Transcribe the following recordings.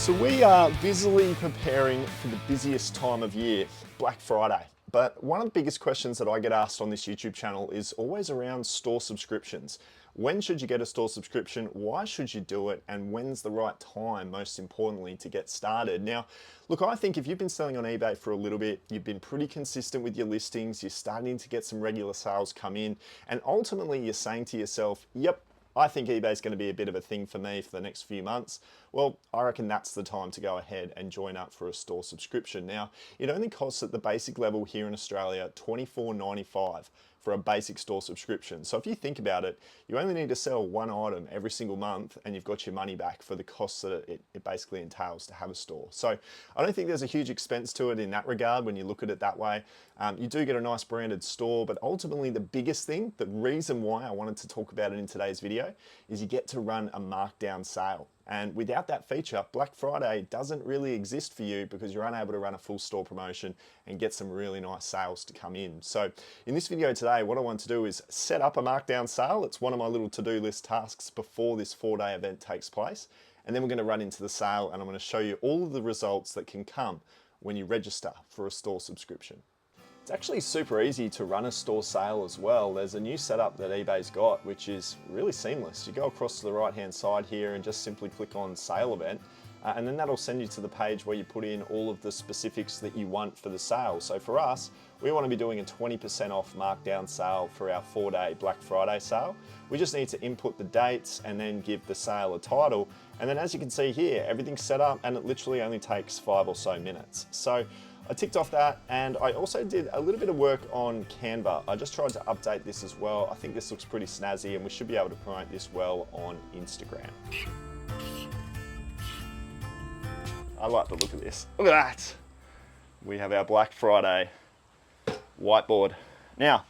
So we are busily preparing for the busiest time of year, Black Friday. But one of the biggest questions that I get asked on this YouTube channel is always around store subscriptions. When should you get a store subscription? Why should you do it? And when's the right time, most importantly, to get started? Now, look, I think if you've been selling on eBay for a little bit, you've been pretty consistent with your listings, you're starting to get some regular sales come in, and ultimately you're saying to yourself, yep, I think eBay is going to be a bit of a thing for me for the next few months. Well, I reckon that's the time to go ahead and join up for a store subscription. Now, it only costs at the basic level here in Australia $24.95 for a basic store subscription. So if you think about it, you only need to sell one item every single month and you've got your money back for the costs that it basically entails to have a store. So I don't think there's a huge expense to it in that regard when you look at it that way. You do get a nice branded store, but ultimately the biggest thing, the reason why I wanted to talk about it in today's video, is you get to run a markdown sale. And without that feature, Black Friday doesn't really exist for you because you're unable to run a full store promotion and get some really nice sales to come in. So in this video today, what I want to do is set up a markdown sale. It's one of my little to-do list tasks before this 4-day event takes place. And then we're going to run into the sale and I'm going to show you all of the results that can come when you register for a store subscription. It's actually super easy to run a store sale as well. There's a new setup that eBay's got, which is really seamless. You go across to the right-hand side here and just simply click on Sale Event, and then that'll send you to the page where you put in all of the specifics that you want for the sale. So for us, we want to be doing a 20% off markdown sale for our 4-day Black Friday sale. We just need to input the dates and then give the sale a title. And then as you can see here, everything's set up and it literally only takes 5 or so minutes. So I ticked off that, and I also did a little bit of work on Canva. I just tried to update this as well. I think this looks pretty snazzy and we should be able to promote this well on Instagram. I like the look of this. Look at that. We have our Black Friday whiteboard. Now,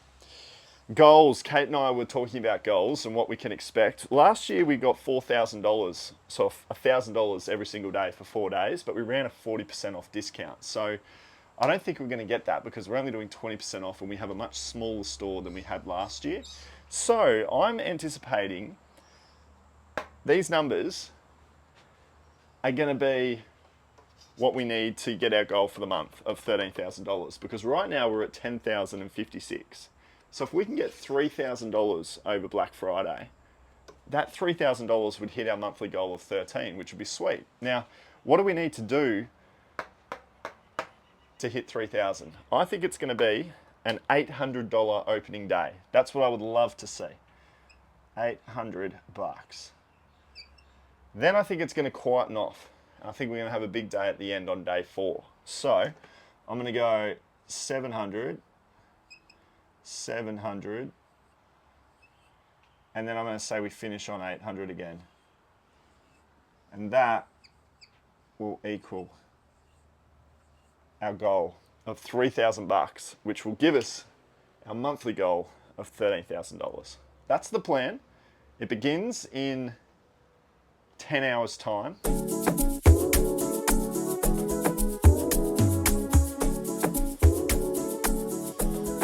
goals. Kate and I were talking about goals and what we can expect. Last year we got $4,000, so $1,000 every single day for 4 days, but we ran a 40% off discount. So I don't think we're going to get that because we're only doing 20% off and we have a much smaller store than we had last year. So I'm anticipating these numbers are going to be what we need to get our goal for the month of $13,000, because right now we're at $10,056. So if we can get $3,000 over Black Friday, that $3,000 would hit our monthly goal of 13, which would be sweet. Now, what do we need to do to hit 3,000? I think it's going to be an $800 opening day. That's what I would love to see. $800. Then I think it's going to quieten off. I think we're going to have a big day at the end on day 4. So I'm going to go 700, and then I'm going to say we finish on 800 again. And that will equal our goal of $3,000, which will give us our monthly goal of $13,000. That's the plan. It begins in 10 hours time.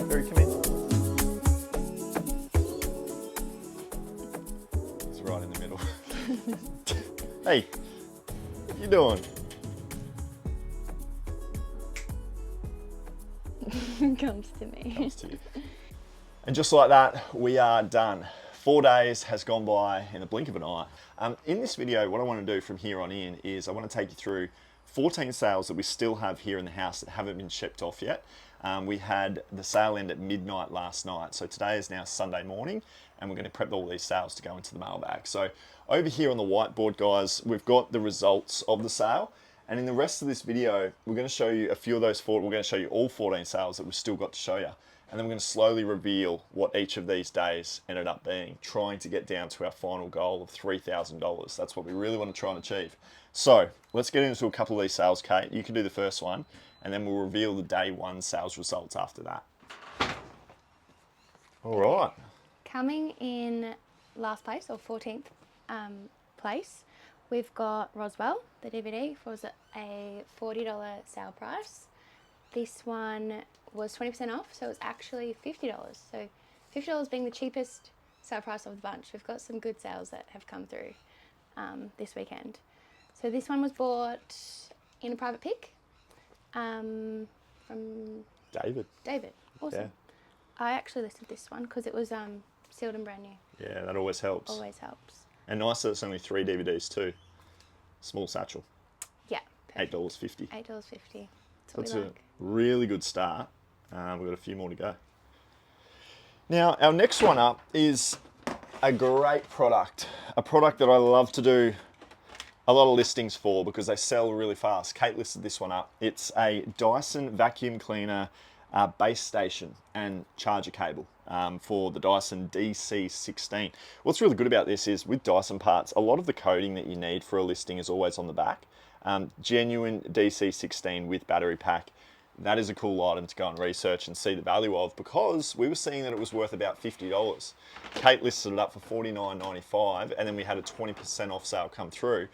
Barry, come in. He's right in the middle. Hey, what you doing? Comes to me. Comes to you. And just like that, we are done. 4 days has gone by in the blink of an eye. In this video, what I want to do from here on in is I want to take you through 14 sales that we still have here in the house that haven't been shipped off yet. We had the sale end at midnight last night. So today is now Sunday morning and we're going to prep all these sales to go into the mailbag. So over here on the whiteboard, guys, we've got the results of the sale. And in the rest of this video, we're going to show you a few of those we're going to show you all 14 sales that we've still got to show you. And then we're going to slowly reveal what each of these days ended up being, trying to get down to our final goal of $3,000. That's what we really want to try and achieve. So let's get into a couple of these sales, Kate. You can do the first one, and then we'll reveal the day 1 sales results after that. All right. Coming in last place, or 14th place, we've got Roswell, the DVD, was a $40 sale price. This one was 20% off, so it was actually $50. So $50 being the cheapest sale price of the bunch. We've got some good sales that have come through this weekend. So this one was bought in a private pick from David. David. Awesome. Yeah. I actually listed this one because it was sealed and brand new. Yeah, that always helps. Always helps. And nice that it's only 3 DVDs too. Small satchel. Yeah. $8.50. $8.50. That's what That's we a like. really good start. We've got a few more to go. Now, our next one up is a great product. A product that I love to do a lot of listings for because they sell really fast. Kate listed this one up. It's a Dyson vacuum cleaner base station and charger cable for the Dyson DC16. What's really good about this is with Dyson parts, a lot of the coding that you need for a listing is always on the back. Genuine DC16 with battery pack. That is a cool item to go and research and see the value of because we were seeing that it was worth about $50. Kate listed it up for $49.95 and then we had a 20% off sale come through.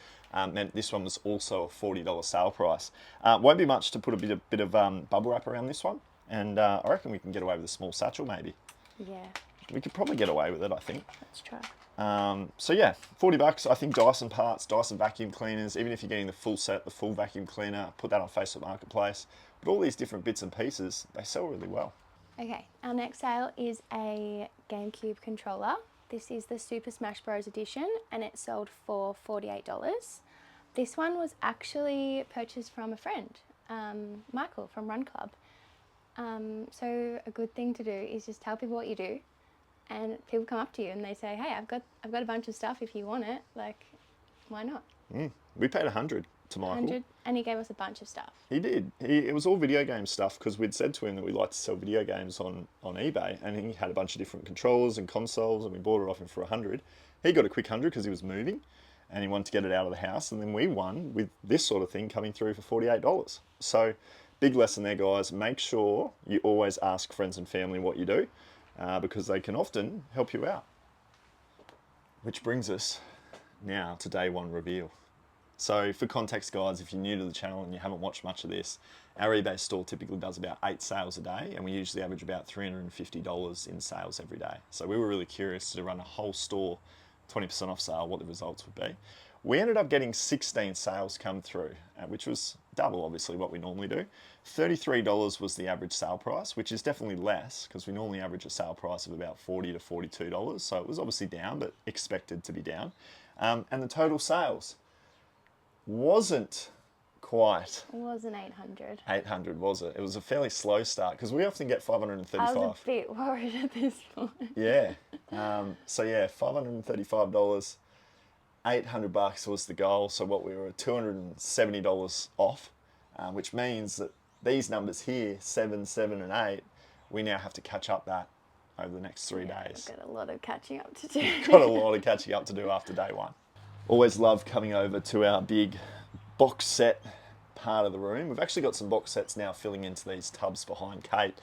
Meant this one was also a $40 sale price. Won't be much to put a bit of bubble wrap around this one, and I reckon we can get away with a small satchel maybe. Yeah. We could probably get away with it, I think. Let's try. So yeah, $40. I think Dyson parts, Dyson vacuum cleaners, even if you're getting the full set, the full vacuum cleaner, put that on Facebook Marketplace. But all these different bits and pieces, they sell really well. Okay, our next sale is a GameCube controller. This is the Super Smash Bros. Edition and it sold for $48. This one was actually purchased from a friend, Michael from Run Club. So a good thing to do is just tell people what you do and people come up to you and they say, hey, I've got a bunch of stuff if you want it. Like, why not? We paid $100 to Michael. 100, and he gave us a bunch of stuff. He did. It was all video game stuff because we'd said to him that we like to sell video games on eBay, and he had a bunch of different controllers and consoles, and we bought it off him for $100. He got a quick $100 because he was moving, and he wanted to get it out of the house, and then we won with this sort of thing coming through for $48. So, big lesson there, guys. Make sure you always ask friends and family what you do, because they can often help you out. Which brings us now to day one reveal. So for context, guys, if you're new to the channel and you haven't watched much of this, our eBay store typically does about 8 sales a day, and we usually average about $350 in sales every day. So we were really curious to run a whole store 20% off sale, what the results would be. We ended up getting 16 sales come through, which was double, obviously, what we normally do. $33 was the average sale price, which is definitely less because we normally average a sale price of about $40 to $42. So it was obviously down, but expected to be down. And the total sales wasn't quite. It wasn't 800. 800, was it? It was a fairly slow start because we often get 535. I was a bit worried at this point. Yeah. So yeah, $535. $800 was the goal. So what we were $270 off, which means that these numbers here, 7, 7, and 8, we now have to catch up that over the next 3 days. I've got a lot of catching up to do. Got a lot of catching up to do after day one. Always love coming over to our big box set part of the room. We've actually got some box sets now filling into these tubs behind Kate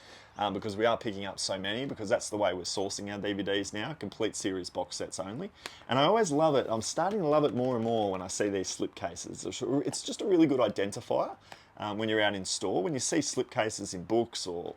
because we are picking up so many because that's the way we're sourcing our DVDs now, complete series box sets only. And I always love it. I'm starting to love it more and more when I see these slipcases. It's just a really good identifier when you're out in store. When you see slipcases in books or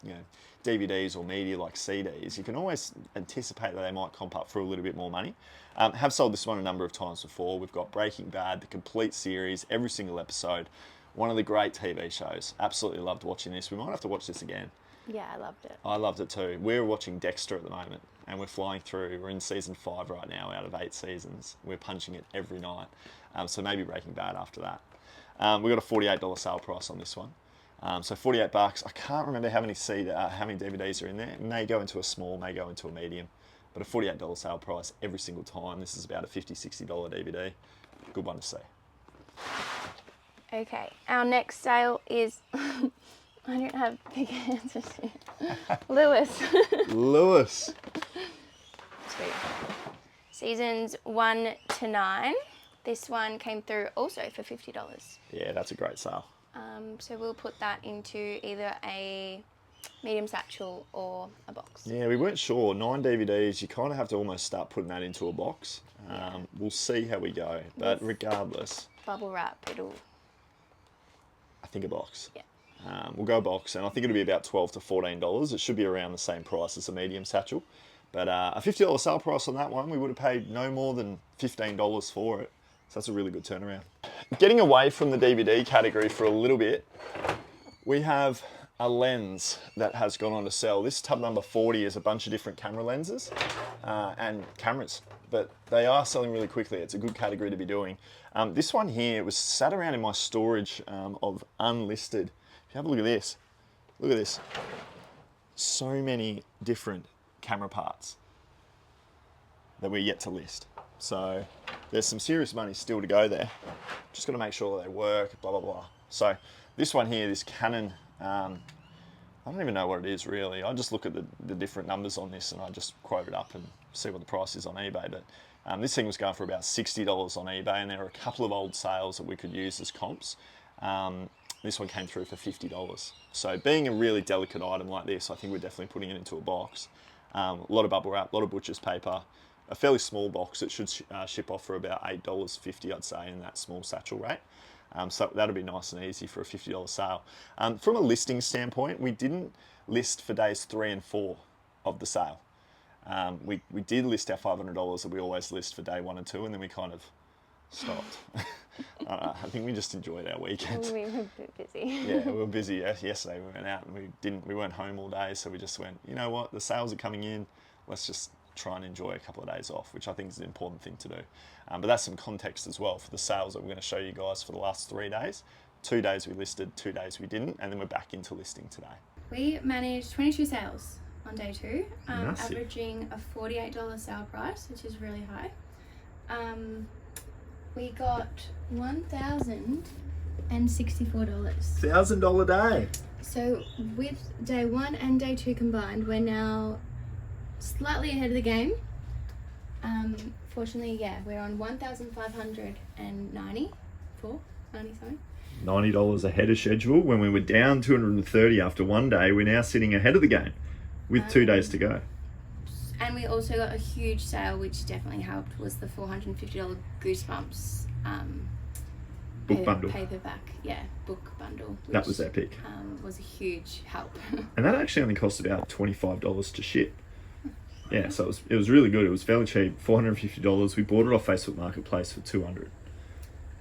you know, DVDs or media like CDs, you can always anticipate that they might comp up for a little bit more money. Have sold this one a number of times before. We've got Breaking Bad, the complete series, every single episode. One of the great TV shows. Absolutely loved watching this. We might have to watch this again. Yeah, I loved it. I loved it too. We're watching Dexter at the moment and we're flying through. We're in season 5 right now out of 8 seasons. We're punching it every night. So maybe Breaking Bad after that. We got a $48 sale price on this one. So $48. I can't remember how many DVDs are in there. It may go into a small, may go into a medium. But a $48 sale price every single time. This is about a $50, $60 DVD. Good one to see. Okay, our next sale is, I don't have big answers here. Lewis. Lewis. Sweet. Seasons 1 to 9. This one came through also for $50. Yeah, that's a great sale. So we'll put that into either a medium satchel or a box. Yeah, we weren't sure. 9 DVDs, you kind of have to almost start putting that into a box. We'll see how we go. But regardless, bubble wrap, it'll... I think a box. Yeah. We'll go a box, and I think it'll be about $12 to $14. It should be around the same price as a medium satchel. But a $50 sale price on that one, we would have paid no more than $15 for it. So that's a really good turnaround. Getting away from the DVD category for a little bit, we have a lens that has gone on to sell. This tub number 40 is a bunch of different camera lenses and cameras, but they are selling really quickly. It's a good category to be doing. This one here was sat around in my storage of unlisted. If you have a look at this, so many different camera parts that we're yet to list. So there's some serious money still to go there. Just got to make sure they work, blah, blah, blah. So this one here, this Canon, I don't even know what it is really. I just look at the different numbers on this and I just quote it up and see what the price is on eBay. But this thing was going for about $60 on eBay, and there are a couple of old sales that we could use as comps. This one came through for $50. So being a really delicate item like this, I think we're definitely putting it into a box. A lot of bubble wrap, a lot of butcher's paper, a fairly small box. It should ship off for about $8.50, I'd say, in that small satchel rate. So that'll be nice and easy for a $50 sale. From a listing standpoint, we didn't list for days 3 and 4 of the sale. We did list our $500 that we always list for day 1 and 2, and then we kind of stopped. I think we just enjoyed our weekend. We were a bit busy. Yeah, we were busy. Yesterday we went out and we weren't home all day, so we just went, you know what, the sales are coming in, let's just try and enjoy a couple of days off, which I think is an important thing to do. But that's some context as well for the sales that we're going to show you guys for the last 3 days. 2 days we listed, 2 days we didn't, and then we're back into listing today. We managed 22 sales on day 2, Massive. averaging a $48 sale price, which is really high. We got $1,064. $1,000 day. So with day 1 and day 2 combined, we're now slightly ahead of the game. Fortunately, yeah, we're on 1,590 something. $90 ahead of schedule. When we were down 230 after 1 day, we're now sitting ahead of the game with 2 days to go. And we also got a huge sale, which definitely helped, was the $450 Goosebumps Book bundle. Paperback, book bundle. Which, that was epic. Was a huge help. And that actually only cost about $25 to ship. Yeah, so it was really good. It was fairly cheap, $450. We bought it off Facebook Marketplace for $200.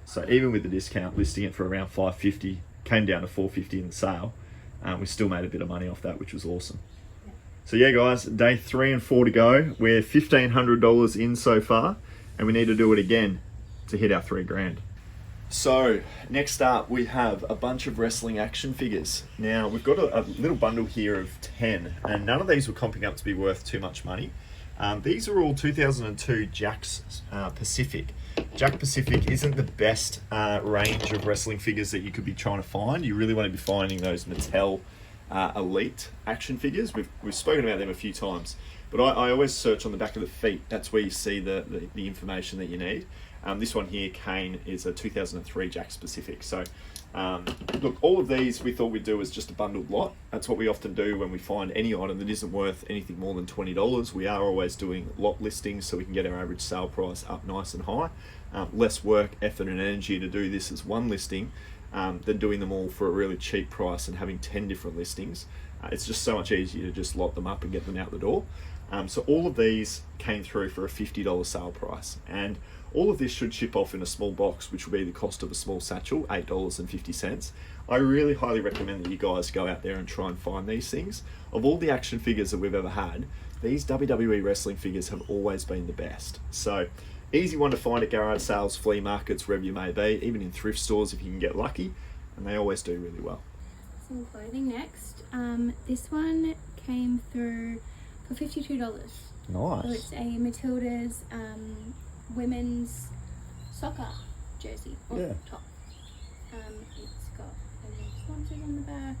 So even with the discount, listing it for around $550, came down to $450 in the sale. We still made a bit of money off that, which was awesome. Yeah. So yeah, guys, day 3 and 4 to go. We're $1,500 in so far, and we need to do it again to hit our $3,000. So next up, we have a bunch of wrestling action figures. Now we've got a little bundle here of 10, and none of these were comping up to be worth too much money. These are all 2002 Jakks Pacific. Jakks Pacific isn't the best range of wrestling figures that you could be trying to find. You really want to be finding those Mattel Elite action figures. We've spoken about them a few times, but I always search on the back of the feet. That's where you see the information that you need. This one here, Kane, is a 2003 Jakks Pacific. So, look, all of these we thought we'd do as just a bundled lot. That's what we often do when we find any item that isn't worth anything more than $20. We are always doing lot listings so we can get our average sale price up nice and high. Less work, effort and energy to do this as one listing than doing them all for a really cheap price and having 10 different listings. It's just so much easier to just lot them up and get them out the door. So all of these came through for a $50 sale price, and all of this should ship off in a small box, which will be the cost of a small satchel, $8.50. I really highly recommend that you guys go out there and try and find these things. Of all the action figures that we've ever had, these WWE wrestling figures have always been the best. So easy one to find at garage sales, flea markets, wherever you may be, even in thrift stores if you can get lucky, and they always do really well. Some clothing next. This one came through for $52. Nice. So it's a Matilda's women's soccer jersey top. It's got sponsors on the back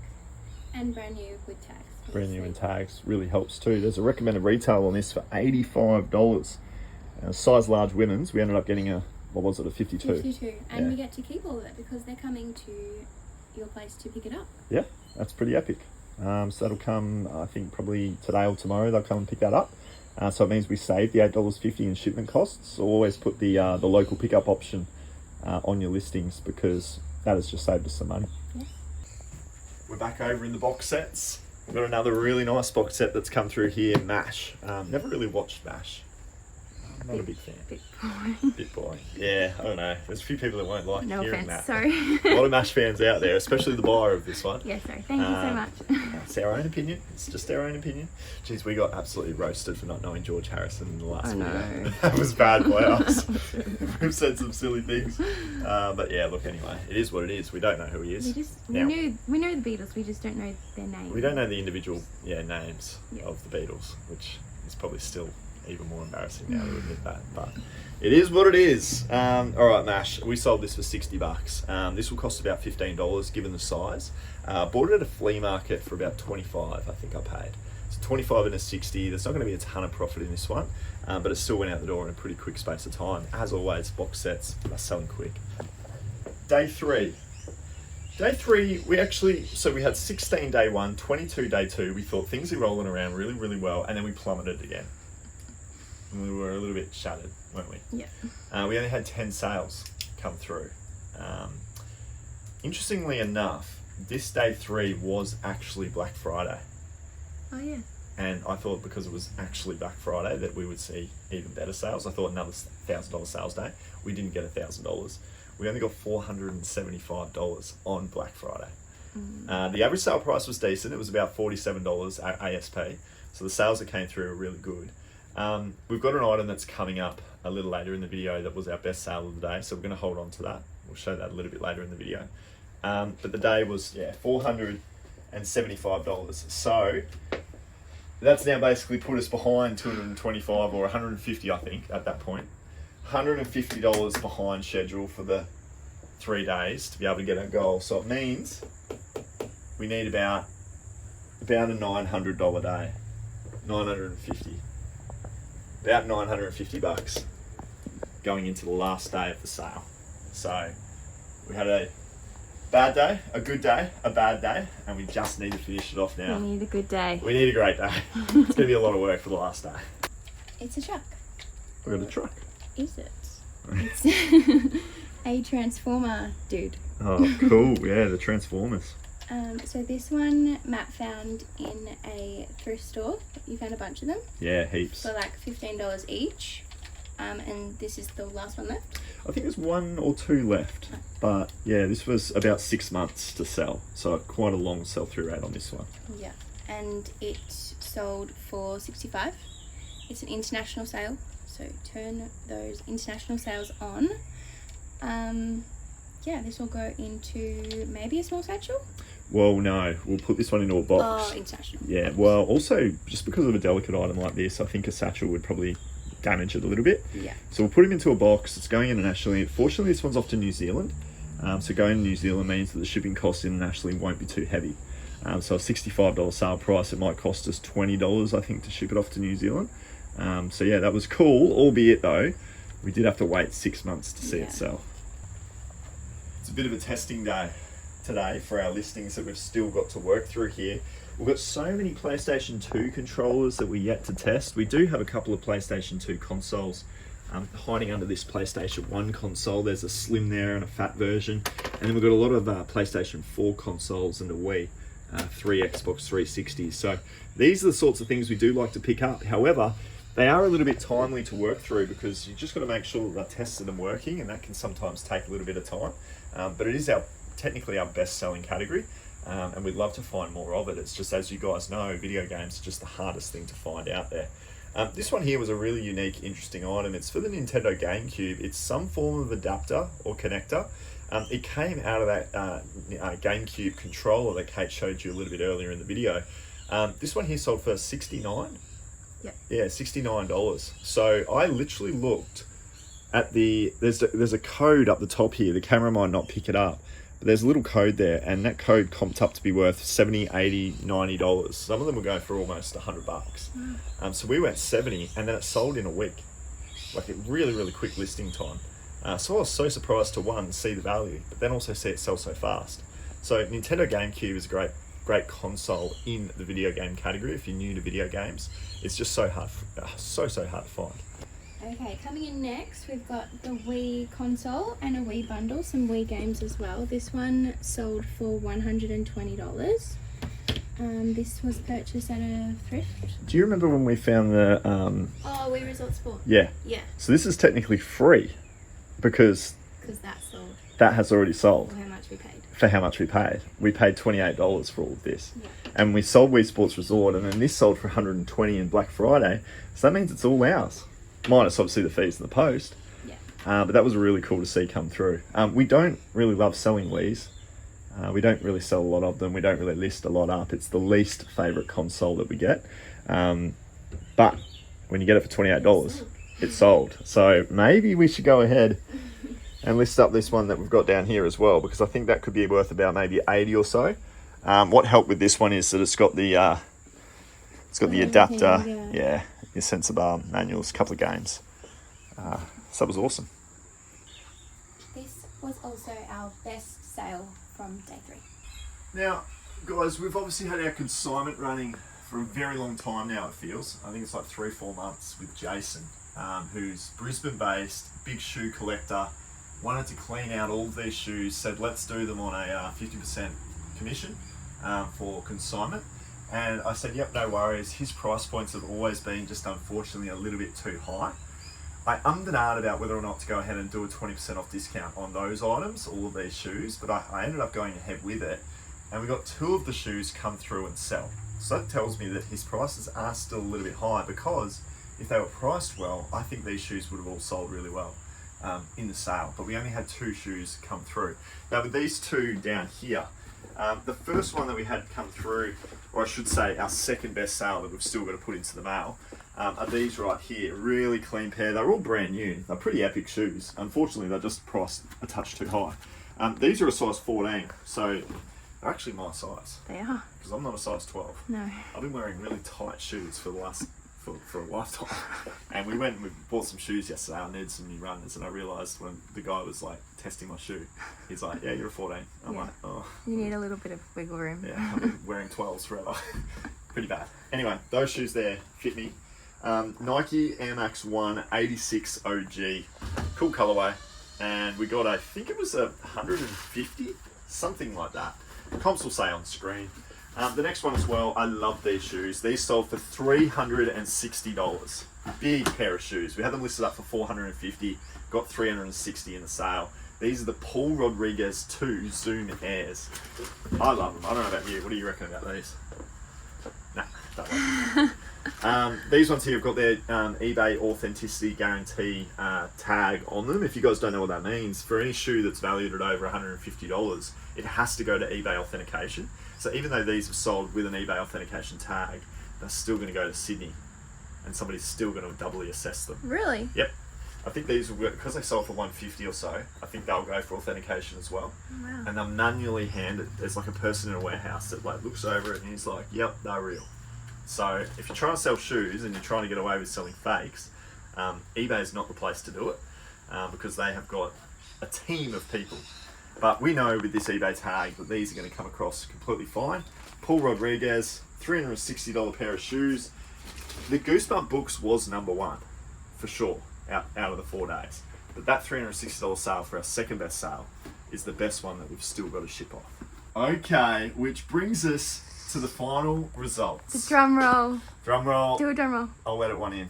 and brand new with tags. Brand new and tags really helps too. There's a recommended retail on this for $85. Size large women's, we ended up getting a 52? 52, and we get to keep all of it because they're coming to your place to pick it up. Yeah, that's pretty epic. So that'll come, I think probably today or tomorrow they'll come and pick that up. So it means we save the $8.50 in shipment costs. So always put the local pickup option on your listings because that has just saved us some money. Yeah. We're back over in the box sets. We've got another really nice box set that's come through here, MASH. Never really watched MASH. Not a big fan. Bit boring. Bit boring. Yeah, I don't know. There's a few people that won't like No hearing offense, that. sorry. A lot of MASH fans out there, especially the buyer of this one. Yeah, sorry. Thank you so much. It's our own opinion. It's just our own opinion. Jeez, we got absolutely roasted for not knowing George Harrison in the last video. That was bad by us. We've said some silly things. But yeah, look, anyway, it is what it is. We don't know who he is. We know the Beatles, we just don't know their names. We don't know the individual names Yeah. of the Beatles, which is probably still even more embarrassing now to admit that. But it is what it is. All right, Mash, we sold this for $60. This will cost about $15 given the size. Bought it at a flea market for about $25, I think I paid. So 25 and a 60. There's not going to be a ton of profit in this one, but it still went out the door in a pretty quick space of time. As always, box sets are selling quick. Day 3. Day 3, we had 16 day 1, 22 day 2. We thought things are rolling around really, really well, and then we plummeted again. And we were a little bit shattered, weren't we? Yeah. We only had 10 sales come through. Interestingly enough, this day 3 was actually Black Friday. Oh yeah. And I thought because it was actually Black Friday that we would see even better sales. I thought another $1,000 sales day. We didn't get $1,000. We only got $475 on Black Friday. The average sale price was decent. It was about $47 at ASP. So the sales that came through were really good. We've got an item that's coming up a little later in the video that was our best sale of the day. So we're going to hold on to that. We'll show that a little bit later in the video. But the day was, $475. So that's now basically put us behind 225 or 150, I think, at that point. $150 behind schedule for the 3 days to be able to get our goal. So it means we need about a $900 day. 950. About $950 going into the last day of the sale. So we had a bad day, a good day, a bad day, and we just need to finish it off now. We need a good day. We need a great day. It's going to be a lot of work for the last day. It's a truck. We got a truck. Is it? It's a transformer, dude. Oh, cool. Yeah, the Transformers. So this one Matt found in a thrift store. You found a bunch of them Yeah, heaps. for like $15 each. And this is the last one left. I think there's 1 or 2 left. But yeah, this was about 6 months to sell. So quite a long sell-through rate on this one. Yeah. And it sold for $65. It's an international sale. So turn those international sales on. Yeah, this will go into maybe a small satchel. Well, no, we'll put this one into a box. Oh, international. Yeah, well, also, just because of a delicate item like this, I think a satchel would probably damage it a little bit. Yeah. So we'll put him into a box. It's going internationally. Fortunately, this one's off to New Zealand. So going to New Zealand means that the shipping costs internationally won't be too heavy. So a $65 sale price, it might cost us $20, I think, to ship it off to New Zealand. So yeah, that was cool, albeit though, we did have to wait 6 months to see it sell. It's a bit of a testing day today for our listings that we've still got to work through here. We've got so many PlayStation 2 controllers that we're yet to test. We do have a couple of PlayStation 2 consoles hiding under this PlayStation 1 console. There's a slim there and a fat version. And then we've got a lot of PlayStation 4 consoles and a Wii, 3 Xbox 360s. So these are the sorts of things we do like to pick up. However, they are a little bit timely to work through because you just got to make sure that they're tested and working, and that can sometimes take a little bit of time. But it is technically our best selling category, and we'd love to find more of it. It's just, as you guys know, video games are just the hardest thing to find out there. This one here was a really unique, interesting item. It's for the Nintendo GameCube. It's some form of adapter or connector. It came out of that GameCube controller that Kate showed you a little bit earlier in the video. This one here sold for $69. Yeah, $69. So I literally looked at there's a code up the top here. The camera might not pick it up, but there's a little code there, and that code comped up to be worth $70, $80, $90. Some of them will go for almost $100. So we went 70, and then it sold in a week, like a really, really quick listing time. So I was so surprised to, one, see the value, but then also see it sell so fast. So Nintendo GameCube is a great console in the video game category. If you're new to video games, it's just so hard to find. Okay, coming in next, we've got the Wii console and a Wii bundle, some Wii games as well. This one sold for $120. This was purchased at a thrift. Do you remember when we found the... Oh, We Resort Sport. Yeah. Yeah. So this is technically free because That's sold. that has already sold. For how much we paid. For how much we paid. We paid $28 for all of this. Yeah. And we sold Wii Sports Resort, and then this sold for $120 in Black Friday. So that means it's all ours. Minus obviously the fees in the post. Yeah. But that was really cool to see come through. We don't really love selling Wii's. We don't really sell a lot of them. We don't really list a lot up. It's the least favourite console that we get. But when you get it for $28, it's sold. So maybe we should go ahead and list up this one that we've got down here as well, because I think that could be worth about maybe 80 or so. What helped with this one is that it's got the adapter, yeah, your sensor bar, manuals, a couple of games. So that was awesome. This was also our best sale from day 3. Now, guys, we've obviously had our consignment running for a very long time now, it feels. I think it's like 3-4 months with Jason, who's Brisbane-based, big shoe collector, wanted to clean out all of these shoes, said let's do them on a 50% commission for consignment. And I said, yep, no worries. His price points have always been just unfortunately a little bit too high. I ummed and ahed about whether or not to go ahead and do a 20% off discount on those items, all of these shoes, but I ended up going ahead with it, and we got 2 of the shoes come through and sell. So that tells me that his prices are still a little bit high, because if they were priced well, I think these shoes would have all sold really well in the sale, but we only had 2 shoes come through. Now with these 2 down here, the first one that we had come through, or I should say our second best sale that we've still got to put into the mail, are these right here. Really clean pair. They're all brand new. They're pretty epic shoes. Unfortunately, they're just priced a touch too high. These are a size 14, so they're actually my size. They are. Because I'm not a size 12. No. I've been wearing really tight shoes for the last for a lifetime. And we went and we bought some shoes yesterday. I needed some new runners, and I realised when the guy was like testing my shoe, he's like, "Yeah, you're a 14." I'm like, "Oh." You need a little bit of wiggle room. Yeah, I've been wearing 12s forever. Pretty bad. Anyway, those shoes there fit me. Nike Air Max 1 86 OG, cool colorway, and we got, I think it was 150, something like that. Comps will say on screen. The next one as well, I love these shoes. These sold for $360. Big pair of shoes. We had them listed up for $450, got $360 in the sale. These are the Paul Rodriguez 2 Zoom Airs. I love them. I don't know about you. What do you reckon about these? Nah, don't like them. These ones here have got their eBay authenticity guarantee tag on them. If you guys don't know what that means, for any shoe that's valued at over $150, it has to go to eBay authentication. So even though these have sold with an eBay authentication tag, they're still going to go to Sydney, and somebody's still going to doubly assess them. Really? Yep. I think these will, because they sold for $150 or so, I think they'll go for authentication as well. Wow. And they're manually handed. There's like a person in a warehouse that like looks over it and he's like, "Yep, they're real." So if you're trying to sell shoes and you're trying to get away with selling fakes, eBay is not the place to do it because they have got a team of people. But we know with this eBay tag that these are going to come across completely fine. Paul Rodriguez, $360 pair of shoes. The Goosebump Books was number 1 for sure out of the 4 days. But that $360 sale for our second best sale is the best one that we've still got to ship off. Okay, which brings us to the final results. The drum roll. Drum roll. Do a drum roll. I'll let it one in.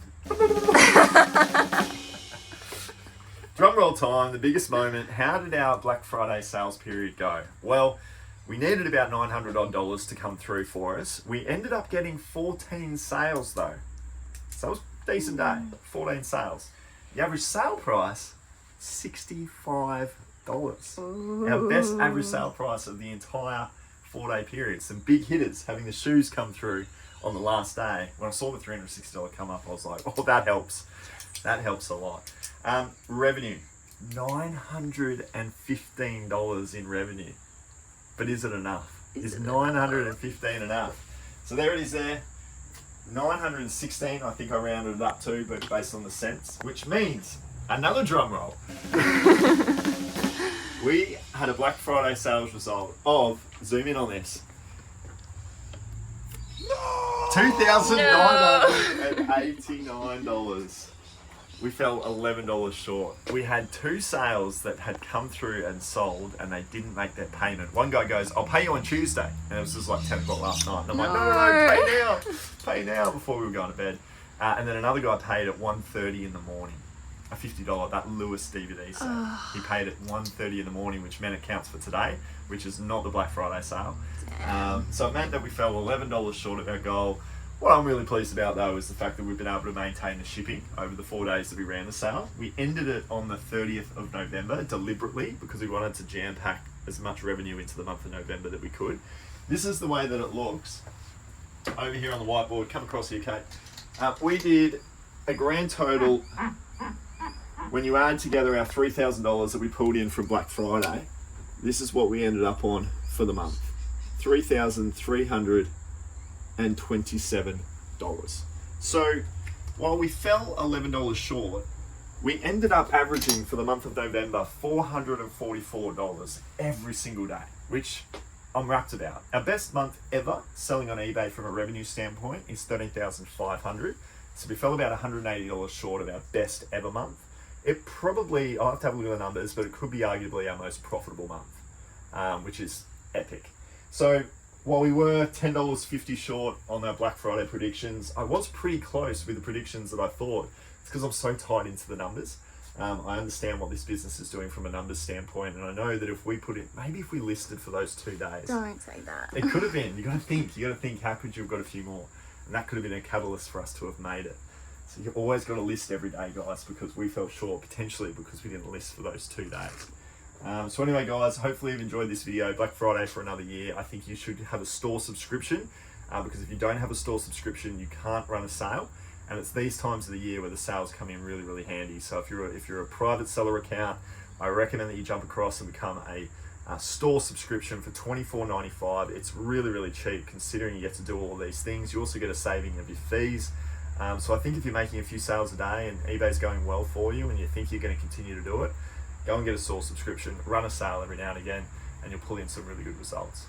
Drum roll time, the biggest moment. How did our Black Friday sales period go? Well, we needed about $900 odd to come through for us. We ended up getting 14 sales though. So it was a decent day, 14 sales. The average sale price, $65. Ooh. Our best average sale price of the entire 4-day period. Some big hitters, having the shoes come through on the last day. When I saw the $360 come up, I was like, oh, that helps. That helps a lot. Revenue, $915 in revenue. But is it enough? Is $915 enough? So there it is there. 916, I think I rounded it up to, but based on the cents, which means another drum roll. We had a Black Friday sales result of, zoom in on this, $2,989. we fell $11 short. We had 2 sales that had come through and sold, and they didn't make their payment. One guy goes, "I'll pay you on Tuesday," and it was just like 10 o'clock last night. And I'm like, no, pay now, before we were going to bed. And then another guy paid at 1:30 in the morning, a $50, that Lewis DVD sale. He paid at 1:30 in the morning, which meant it counts for today, which is not the Black Friday sale. So it meant that we fell $11 short of our goal. What I'm really pleased about though is the fact that we've been able to maintain the shipping over the 4 days that we ran the sale. We ended it on the 30th of November deliberately because we wanted to jam pack as much revenue into the month of November that we could. This is the way that it looks over here on the whiteboard. Come across here, Kate. We did a grand total, when you add together our $3,000 that we pulled in from Black Friday, this is what we ended up on for the month. $3,327. So while we fell $11 short, we ended up averaging for the month of November $444 every single day, which I'm rapt about. Our best month ever selling on eBay from a revenue standpoint is $13,500. So we fell about $180 short of our best ever month. It probably, I'll have to have a look at the numbers, but it could be arguably our most profitable month, which is epic. So while we were $10.50 short on our Black Friday predictions, I was pretty close with the predictions that I thought. It's because I'm so tied into the numbers. I understand what this business is doing from a numbers standpoint, and I know that if we put it, maybe if we listed for those 2 days. Don't say that. It could have been. You got to think, how could you have got a few more? And that could have been a catalyst for us to have made it. So you've always got to list every day, guys, because we fell short, potentially because we didn't list for those 2 days. So anyway, guys, hopefully you've enjoyed this video. Black Friday for another year. I think you should have a store subscription, because if you don't have a store subscription, you can't run a sale. And it's these times of the year where the sales come in really, really handy. So if you're a private seller account, I recommend that you jump across and become a store subscription for $24.95. It's really, really cheap considering you get to do all of these things. You also get a saving of your fees. So I think if you're making a few sales a day and eBay's going well for you and you think you're going to continue to do it, go and get a store subscription, run a sale every now and again, and you'll pull in some really good results.